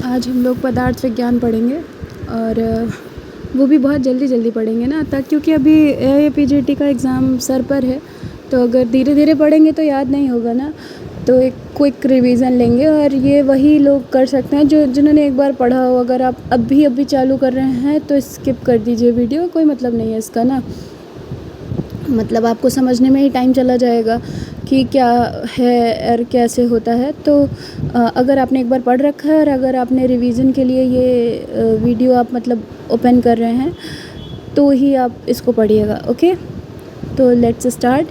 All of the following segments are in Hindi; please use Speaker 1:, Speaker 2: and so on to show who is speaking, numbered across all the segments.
Speaker 1: आज हम लोग पदार्थ विज्ञान पढ़ेंगे और वो भी बहुत जल्दी जल्दी पढ़ेंगे ना, क्योंकि अभी AIPJT का एग्ज़ाम सर पर है, तो अगर धीरे धीरे पढ़ेंगे तो याद नहीं होगा ना। तो एक क्विक रिवीजन लेंगे और ये वही लोग कर सकते हैं जिन्होंने एक बार पढ़ा हो। अगर आप अभी चालू कर रहे हैं तो स्किप कर दीजिए वीडियो, कोई मतलब नहीं है इसका ना, मतलब आपको समझने में ही टाइम चला जाएगा कि क्या है और कैसे होता है। तो अगर आपने एक बार पढ़ रखा है और अगर आपने रिवीजन के लिए ये वीडियो आप मतलब ओपन कर रहे हैं तो ही आप इसको पढ़िएगा। ओके, तो लेट्स स्टार्ट।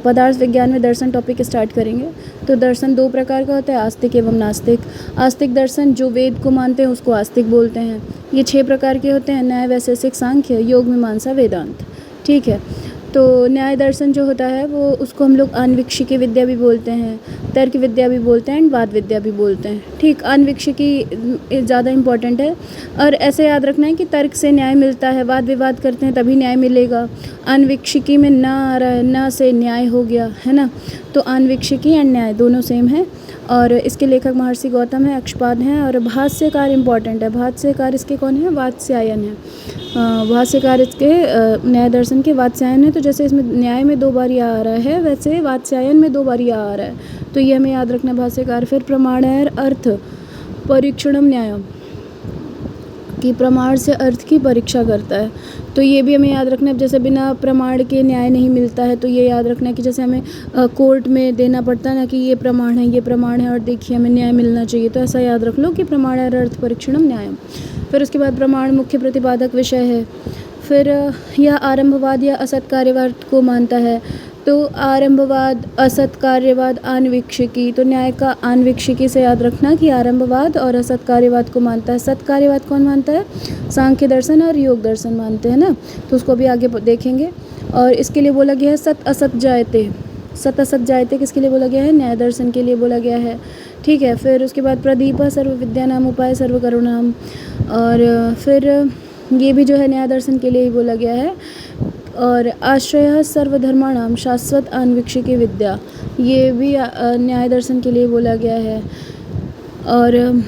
Speaker 1: पदार्थ विज्ञान में दर्शन टॉपिक स्टार्ट करेंगे। तो दर्शन दो प्रकार का होता है, आस्तिक एवं नास्तिक। आस्तिक दर्शन जो वेद को मानते हैं उसको आस्तिक बोलते हैं। ये 6 प्रकार के होते हैं: न्याय, वैशेषिक, सांख्य, योग, मीमांसा, वेदांत। ठीक है, तो न्याय दर्शन जो होता है वो उसको हम लोग आन्वीक्षिकी विद्या भी बोलते हैं, तर्क विद्या भी बोलते हैं एंड वाद विद्या भी बोलते हैं। ठीक, आन्वीक्षिकी ज़्यादा इम्पॉर्टेंट है और ऐसे याद रखना है कि तर्क से न्याय मिलता है, वाद विवाद करते हैं तभी न्याय मिलेगा। आन्वीक्षिकी में ना आ रहा है, ना से न्याय हो गया है ना, तो आन्वीक्षिकी एंड न्याय दोनों सेम है। और इसके लेखक महर्षि गौतम है, अक्षपाद हैं। और भाष्यकार इम्पॉर्टेंट है, भाष्यकार इसके कौन है? वात्स्यायन है। भाष्यकार इसके न्याय दर्शन के वात्स्यायन है। तो जैसे इसमें न्याय में 2 बार आ रहा है, वैसे वात्स्यायन में 2 बार आ रहा है, तो ये हमें याद रखना भाष्यकार। फिर प्रमाण है अर्थ परीक्षणम न्यायम, कि प्रमाण से अर्थ की परीक्षा करता है, तो ये भी हमें याद रखना है। जैसे बिना प्रमाण के न्याय नहीं मिलता है, तो ये याद रखना है कि जैसे हमें कोर्ट में देना पड़ता है ना कि ये प्रमाण है, ये प्रमाण है और देखिए हमें न्याय मिलना चाहिए, तो ऐसा याद रख लो कि प्रमाण है अर्थ परीक्षणम न्यायम। फिर उसके बाद प्रमाण मुख्य प्रतिपादक विषय है। फिर यह आरंभवाद या असत कार्यवाद को मानता है। तो आरंभवाद, असत कार्यवाद, आन्वीक्षिकी, तो न्याय का आन्वीक्षिकी से याद रखना कि आरंभवाद और असत कार्यवाद को मानता है। सत कार्यवाद कौन मानता है? सांख्य दर्शन और योग दर्शन मानते हैं ना, तो उसको भी आगे देखेंगे। और इसके लिए बोला गया है सत असत जायते। सत असत जायते किसके लिए बोला गया है? न्याय दर्शन के लिए बोला गया है। ठीक है, फिर उसके बाद प्रदीप सर्व विद्यानाम उपाय सर्व करुणाम, और फिर ये भी जो है न्याय दर्शन के लिए ही बोला गया है। और आश्रय सर्वधर्माणाम शाश्वत आन्वीक्षिकी विद्या, ये भी न्याय दर्शन के लिए बोला गया है। और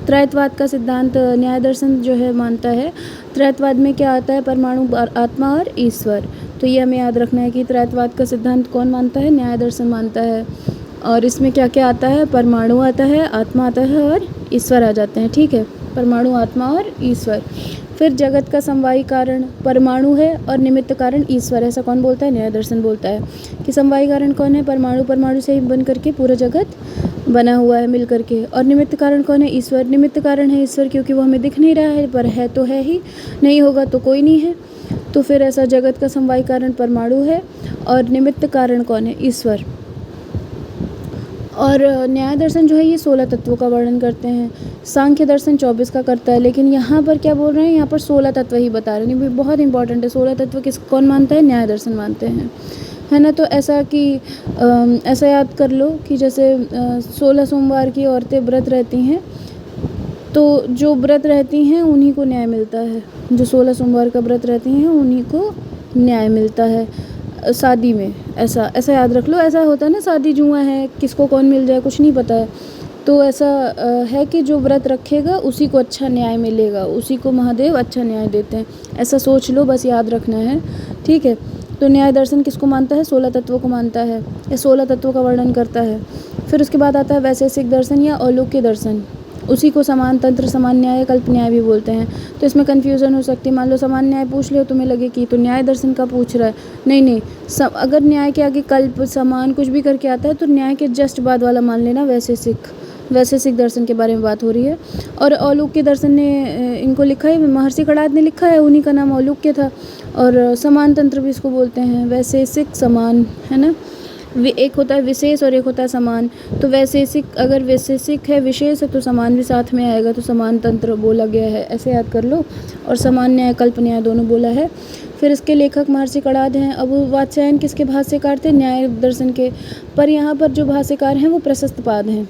Speaker 1: त्रैतवाद का सिद्धांत न्याय दर्शन जो है मानता है। त्रैतवाद में क्या आता है? परमाणु, आत्मा और ईश्वर, तो ये हमें याद रखना है कि त्रैतवाद का सिद्धांत कौन मानता है? न्याय दर्शन मानता है। और इसमें क्या क्या आता है? परमाणु आता है, आत्मा आता है और ईश्वर आ जाते हैं। ठीक है, परमाणु, आत्मा और ईश्वर। फिर जगत का समवायी कारण परमाणु है और निमित्त कारण ईश्वर है, ऐसा कौन बोलता है? न्याय दर्शन बोलता है कि समवायी कारण कौन है? परमाणु, परमाणु से ही बन करके पूरा जगत बना हुआ है मिल करके। और निमित्त कारण कौन है? ईश्वर। निमित्त कारण है ईश्वर, क्योंकि वो हमें दिख नहीं रहा है, पर है तो है ही, नहीं होगा तो कोई नहीं है। तो फिर ऐसा जगत का समवायी कारण परमाणु है और निमित्त कारण कौन है? ईश्वर। और न्याय दर्शन जो है ये 16 तत्वों का वर्णन करते हैं। सांख्य दर्शन 24 का करता है, लेकिन यहाँ पर क्या बोल रहे हैं? यहाँ पर 16 तत्व ही बता रहे हैं। बहुत इंपॉर्टेंट है, 16 तत्व कौन मानता है? न्याय दर्शन मानते हैं, है ना। तो ऐसा कि ऐसा याद कर लो कि जैसे 16 सोमवार की औरतें व्रत रहती हैं, तो जो व्रत रहती हैं उन्हीं को न्याय मिलता है। जो 16 सोमवार का व्रत रहती हैं उन्हीं को न्याय मिलता है शादी में। ऐसा याद रख लो। ऐसा होता है ना, शादी जुआ है, किसको कौन मिल जाए कुछ नहीं पता है, तो ऐसा है कि जो व्रत रखेगा उसी को अच्छा न्याय मिलेगा, उसी को महादेव अच्छा न्याय देते हैं, ऐसा सोच लो, बस याद रखना है। ठीक है, तो न्याय दर्शन किसको मानता है? 16 तत्वों को मानता है, या 16 तत्वों का वर्णन करता है। फिर उसके बाद आता है वैशेषिक दर्शन या अलौकिक दर्शन, उसी को समान तंत्र, समान न्याय, कल्प न्याय भी बोलते हैं। तो इसमें कन्फ्यूज़न हो सकती है। मान लो समान न्याय पूछ ले, तुम्हें लगे कि तो न्याय दर्शन का पूछ रहा है, नहीं, अगर न्याय के आगे कल्प, समान कुछ भी करके आता है तो न्याय के जस्ट बाद वाला मान लेना, वैशेषिक दर्शन के बारे में बात हो रही है। और अलौकिक दर्शन ने इनको लिखा है, महर्षि कणाद ने लिखा है, उन्हीं का नाम अलौकिक था। और समान तंत्र भी इसको बोलते हैं, वैशेषिक, समान, है ना। एक होता है विशेष और एक होता है समान। तो वैशेषिक, अगर वैशेषिक है, विशेष है, तो समान भी साथ में आएगा, तो समान तंत्र बोला गया है, ऐसे याद कर लो। और समान न्याय, कल्प न्याय दोनों बोला है। फिर इसके लेखक महर्षि कणाद हैं। अब वात्स्यायन किसके भाष्यकार थे? न्याय दर्शन के। पर यहाँ पर जो भाष्यकार हैं वो प्रशस्त पाद हैं।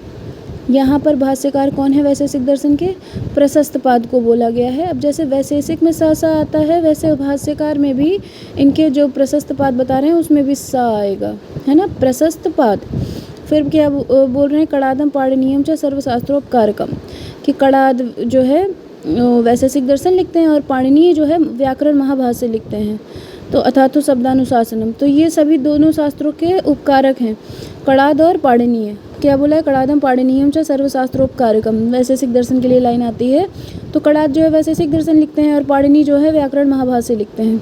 Speaker 1: यहाँ पर भाष्यकार कौन है? वैशेषिक दर्शन के प्रशस्त पाद को बोला गया है। अब जैसे वैशेषिक में सा आता है, वैसे भाष्यकार में भी इनके जो प्रशस्त पाद बता रहे हैं उसमें भी सा आएगा, है ना, प्रशस्त पाद। फिर क्या बोल रहे हैं? कणादम पाणिनीयम च सर्वशास्त्रोपकारकम। कि कणाद जो है वैशेषिक दर्शन लिखते हैं और पाणिनीय जो है व्याकरण महाभाष्य लिखते हैं। तो अथातो शब्दानुशासनम, तो ये सभी दोनों शास्त्रों के उपकारक हैं, कणाद और पाणिनीय। क्या बोला है? कणादम पाणिनीयम च सर्वशास्त्रोपकारकम, वैशेषिक दर्शन के लिए लाइन आती है। तो कणाद जो है वैशेषिक दर्शन लिखते हैं और पाणिनी जो है व्याकरण महाभाष्य लिखते हैं।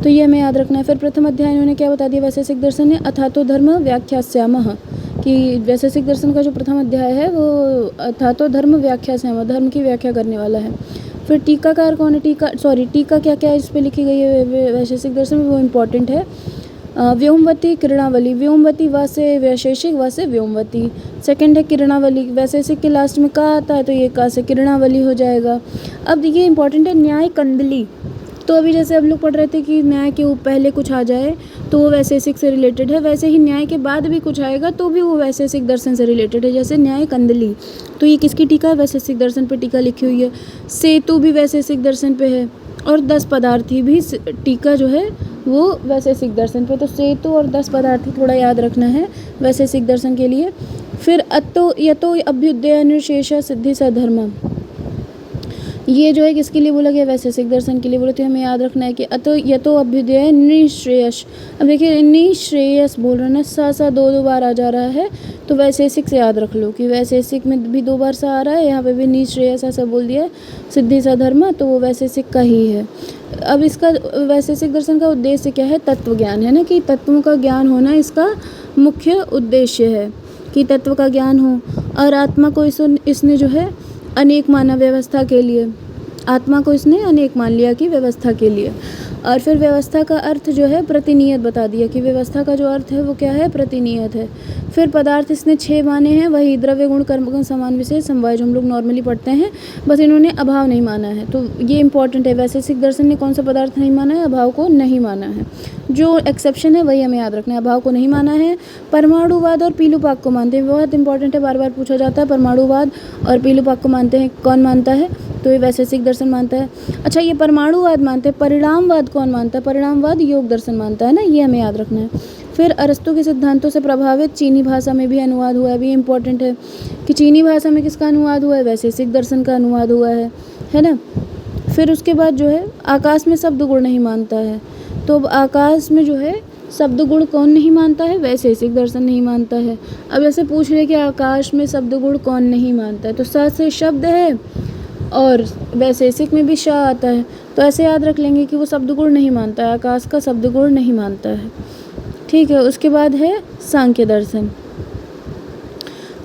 Speaker 1: तो ये हमें याद रखना है। फिर प्रथम अध्याय इन्होंने क्या बता दिया वैशेषिक दर्शन ने? अथातो धर्म व्याख्यास्यामः, कि वैशेषिक दर्शन का जो प्रथम अध्याय है वो अथातो धर्म व्याख्यास्यामः, धर्म की व्याख्या करने वाला है। फिर टीकाकार कौन है? टीका क्या क्या इस पे लिखी गई है वैशेषिक दर्शन में, वो इम्पॉर्टेंट है। व्योमवती किरणावली, व्योमवती व से वैशेषिक, व से व्योमवती। सेकंड है किरणावली, वैशेषिक के लास्ट में का आता है तो ये का से किरणावली हो जाएगा। अब ये इंपॉर्टेंट है न्याय कंदली। तो अभी जैसे हम लोग पढ़ रहे थे कि न्याय के पहले कुछ आ जाए तो वो वैशेषिक से रिलेटेड है, वैसे ही न्याय के बाद भी कुछ आएगा तो भी वो वैशेषिक दर्शन से रिलेटेड है, जैसे न्याय कंदली। तो ये किसकी टीका है? वैशेषिक दर्शन पे टीका लिखी हुई है। सेतु भी वैशेषिक दर्शन पे है और 10 पदार्थी भी टीका जो है वो वैशेषिक दर्शन पे। तो सेतु और 10 पदार्थी थोड़ा याद रखना है वैशेषिक दर्शन के लिए। फिर अतो यतो अभ्युदय निर्शेष सिद्धि सधर्म, ये जो है किसके लिए बोला गया? वैशेषिक दर्शन के लिए बोले। तो हमें याद रखना है कि अतो यतो अभ्युदय निश्रेयस। अब देखिए निश्रेयस बोल रहे हैं ना, सा दो बार आ जा रहा है, तो वैशेषिक से याद रख लो कि वैशेषिक में भी 2 बार सा आ रहा है, यहाँ पे भी निश्रेयस ऐसा बोल दिया है, सिद्धि सा धर्म, तो वो वैशेषिक का ही है। अब इसका वैशेषिक दर्शन का उद्देश्य क्या है? तत्व ज्ञान है ना, कि तत्वों का ज्ञान होना इसका मुख्य उद्देश्य है, कि तत्व का ज्ञान हो। और आत्मा को इसने जो है अनेक माना व्यवस्था के लिए, आत्मा को इसने अनेक मान लिया कि व्यवस्था के लिए। और फिर व्यवस्था का अर्थ जो है प्रतिनियत बता दिया, कि व्यवस्था का जो अर्थ है वो क्या है? प्रतिनियत है। फिर पदार्थ इसने 6 माने हैं, वही द्रव्य गुण कर्म का समान विशेष समवाय जो हम लोग नॉर्मली पढ़ते हैं, बस इन्होंने अभाव नहीं माना है। तो ये इंपॉर्टेंट है, वैशेषिक दर्शन ने कौन सा पदार्थ नहीं माना है? अभाव को नहीं माना है। जो एक्सेप्शन है वही हमें याद रखना है, अभाव को नहीं माना है। परमाणुवाद और पीलूपाक को मानते हैं, बहुत इंपॉर्टेंट है, बार बार पूछा जाता है। परमाणुवाद और पीलूपाक को मानते हैं, कौन मानता है? तो ये वैशेषिक दर्शन मानता है। अच्छा, ये परमाणुवाद मानते हैं, परिणामवाद कौन मानता है? परिणामवाद योग दर्शन मानता है ना, ये हमें याद रखना है। फिर अरस्तु के सिद्धांतों से प्रभावित चीनी भाषा में भी अनुवाद हुआ है, भी इम्पोर्टेंट है कि चीनी भाषा में किसका अनुवाद हुआ है? वैशेषिक दर्शन का अनुवाद हुआ है ना। फिर उसके बाद जो है आकाश में शब्द गुण नहीं मानता है, तो आकाश में जो है शब्द गुण कौन नहीं मानता है? वैशेषिक दर्शन नहीं मानता है। अब ऐसे पूछ रहे कि आकाश में शब्द गुण कौन नहीं मानता है, तो स से शब्द है और वैशेषिक में भी श आता है, तो ऐसे याद रख लेंगे कि वो शब्द गुण नहीं मानता है, आकाश का शब्द गुण नहीं मानता है। ठीक है, उसके बाद है सांख्य दर्शन।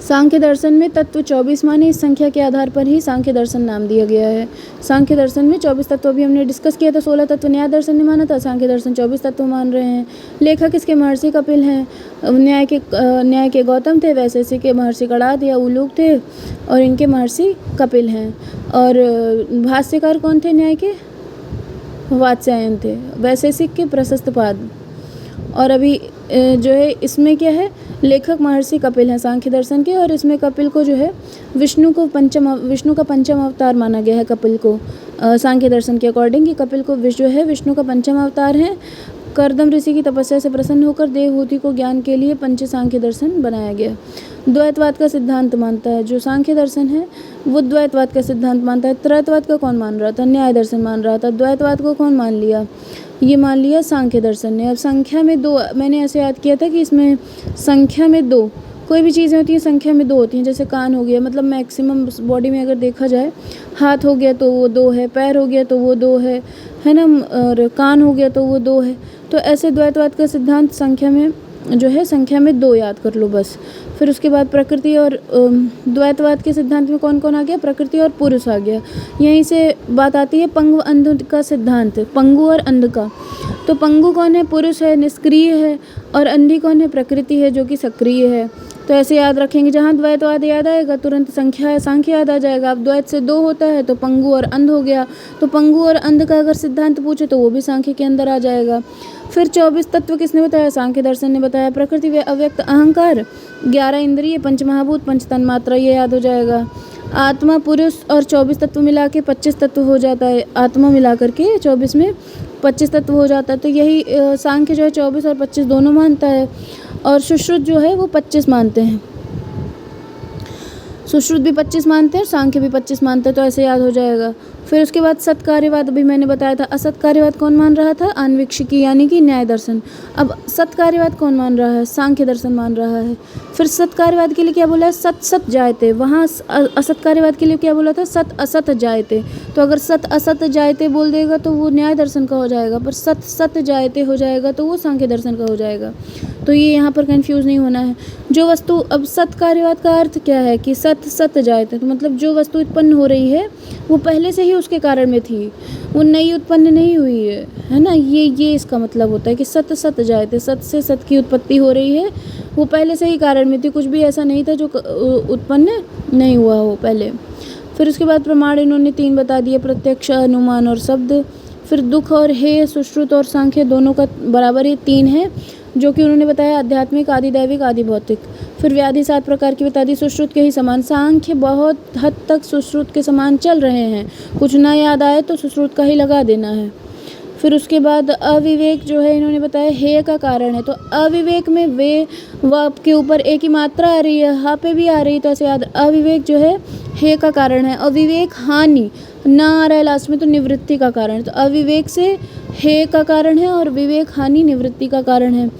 Speaker 1: सांख्य दर्शन में तत्व 24 माने, इस संख्या के आधार पर ही सांख्य दर्शन नाम दिया गया है। सांख्य दर्शन में 24 तत्व अभी हमने डिस्कस किया था, 16 तत्व न्याय दर्शन ने माना था, सांख्य दर्शन 24 तत्व मान रहे हैं। लेखक इसके महर्षि कपिल हैं, न्याय के गौतम थे, वैशेषिक के महर्षि कणाद या उलूक थे, और इनके महर्षि कपिल हैं। और भाष्यकार कौन थे न्याय के? वात्स्यायन थे। वैशेषिक के प्रशस्तपाद। और अभी जो है इसमें क्या है? लेखक महर्षि कपिल हैं सांख्य दर्शन के, और इसमें कपिल को जो है विष्णु का पंचम अवतार माना गया है कपिल को, सांख्य दर्शन के अकॉर्डिंग, कि कपिल को जो है विष्णु का पंचम अवतार है। करदम ऋषि की तपस्या से प्रसन्न होकर देवहूति को ज्ञान के लिए पंच सांख्य दर्शन बनाया गया। द्वैतवाद का सिद्धांत मानता है, जो सांख्य दर्शन है वो द्वैतवाद का सिद्धांत मानता है। त्रैतवाद का कौन मान रहा था? न्याय दर्शन मान रहा था। द्वैतवाद को कौन मान लिया? ये मान लिया सांख्य दर्शन ने। अब संख्या में 2, मैंने ऐसे याद किया था कि इसमें संख्या में 2 कोई भी चीज़ें होती हैं संख्या में 2 होती हैं, जैसे कान हो गया, मतलब मैक्सिमम बॉडी में अगर देखा जाए, हाथ हो गया तो वो 2 है, पैर हो गया तो वो 2 है ना, और कान हो गया तो वो 2 है। तो ऐसे द्वैतवाद का सिद्धांत संख्या में जो है संख्या में 2 याद कर लो बस। फिर उसके बाद प्रकृति और द्वैतवाद के सिद्धांत में कौन कौन आ गया? प्रकृति और पुरुष आ गया। यहीं से बात आती है पंगु अंध का सिद्धांत, पंगु और अंध का। तो पंगु कौन है? पुरुष है, निष्क्रिय है, और अंधी कौन है? प्रकृति है, जो कि सक्रिय है। तो ऐसे याद रखेंगे, जहाँ द्वैतवाद याद आएगा तुरंत सांख्य याद आ जाएगा। अब द्वैत से 2 होता है तो पंगु और अंध हो गया, तो पंगु और अंध का अगर सिद्धांत पूछे तो वो भी सांख्य के अंदर आ जाएगा। फिर 24 तत्व किसने बताया? सांख्य दर्शन ने बताया। प्रकृति, अव्यक्त अहंकार, 11 इंद्रिय, पंचमहाभूत, पंच तन्मात्रा, ये याद हो जाएगा। आत्मा, पुरुष और 24 तत्व मिला के 25 तत्व हो जाता है। आत्मा मिला करके 24 में 25 तत्व हो जाता है। तो यही सांख्य जो है 24 और 25 दोनों मानता है, और सुश्रुत जो है वो 25 मानते हैं। सुश्रुत भी 25 मानते हैं और सांख्य भी 25 मानते हैं, तो ऐसे याद हो जाएगा। फिर उसके बाद सत्कार्यवाद अभी मैंने बताया था। असत्कार्यवाद कौन मान रहा था? आन्वीक्षिकी यानी कि न्याय दर्शन। अब सत्कार्यवाद कौन मान रहा है? सांख्य दर्शन मान रहा है। फिर सत्कार्यवाद के लिए क्या बोला है? सत सत जायते। वहाँ असत्कार्यवाद के लिए क्या बोला था? सत असत जायते। तो अगर सत असत जायते बोल देगा तो वो न्याय दर्शन का हो जाएगा, पर सत सत जायते हो जाएगा तो वो सांख्य दर्शन का हो जाएगा। तो ये यहाँ पर कंफ्यूज नहीं होना है। जो वस्तु, अब सत्कार्यवाद का अर्थ क्या है कि सत सत जायते, तो मतलब जो वस्तु उत्पन्न हो रही है वो पहले से ही उसके कारण में थी, वो नई उत्पन्न नहीं हुई है ना। ये इसका मतलब होता है कि सत सत जायते, सत से सत की उत्पत्ति हो रही है, वो पहले से ही कारण में थी, कुछ भी ऐसा नहीं था जो उत्पन्न नहीं हुआ हो पहले। फिर उसके बाद प्रमाण इन्होंने 3 बता दिए, प्रत्यक्ष, अनुमान और शब्द। फिर दुख और हेय, सुश्रुत और सांख्य दोनों का बराबर ही 3 है, जो कि उन्होंने बताया आध्यात्मिक, आदि दैविक, आदि भौतिक। फिर व्याधि 7 प्रकार की बता दी, सुश्रुत के ही समान। सांख्य बहुत हद तक सुश्रुत के समान चल रहे हैं, कुछ ना याद आए तो सुश्रुत का ही लगा देना है। फिर उसके बाद अविवेक जो है इन्होंने बताया हेय का कारण है, तो अविवेक में वे व के ऊपर एक ही मात्रा आ रही है, हा पे भी आ रही है, तो ऐसे याद, अविवेक जो है हेय का कारण है। अविवेक हानि ना आ रहा है लास्ट में तो निवृत्ति का कारण है, तो अविवेक से हेय का कारण है और विवेक हानि निवृत्ति का कारण है।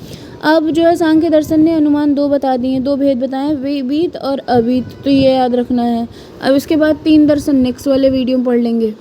Speaker 1: अब जो है सांख्य दर्शन ने अनुमान 2 बता दिए, 2 भेद बताए, विदित और अविदित, तो ये याद रखना है। अब इसके बाद 3 दर्शन नेक्स्ट वाले वीडियो में पढ़ लेंगे।